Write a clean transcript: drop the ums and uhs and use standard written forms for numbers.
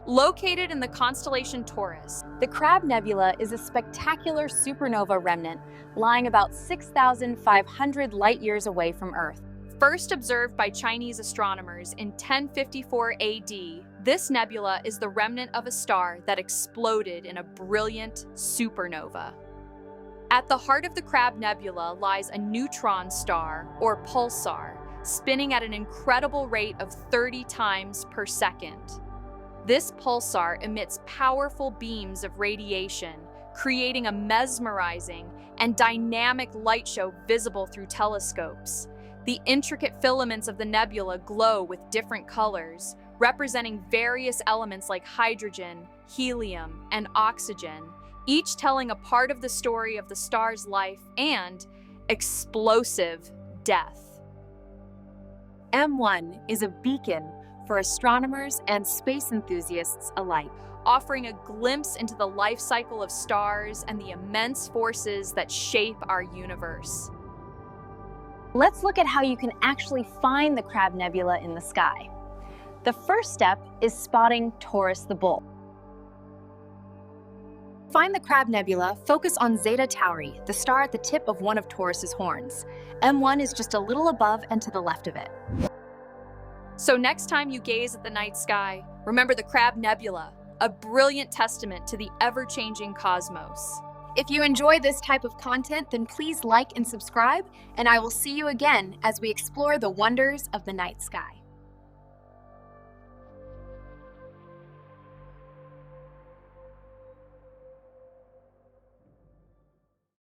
Located in the constellation Taurus, The Crab Nebula is a spectacular supernova remnant lying about 6,500 light-years away from Earth. first observed by Chinese astronomers in 1054 AD, this nebula is the remnant of a star that exploded in a brilliant supernova. At the heart of the Crab Nebula lies a neutron star, or pulsar, spinning at an incredible rate of 30 times per second. This pulsar emits powerful beams of radiation, creating a mesmerizing and dynamic light show visible through telescopes. The intricate filaments of the nebula glow with different colors, representing various elements like hydrogen, helium, and oxygen, each telling a part of the story of the star's life and explosive death. M1 is a beacon for astronomers and space enthusiasts alike, offering a glimpse into the life cycle of stars and the immense forces that shape our universe. Let's look at how you can actually find the Crab Nebula in the sky. The first step is spotting Taurus the Bull. To find the Crab Nebula, focus on Zeta Tauri, the star at the tip of one of Taurus's horns. M1 is just a little above and to the left of it. So next time you gaze at the night sky, remember the Crab Nebula, a brilliant testament to the ever-changing cosmos. If you enjoy this type of content, then please like and subscribe, and I will see you again as we explore the wonders of the night sky.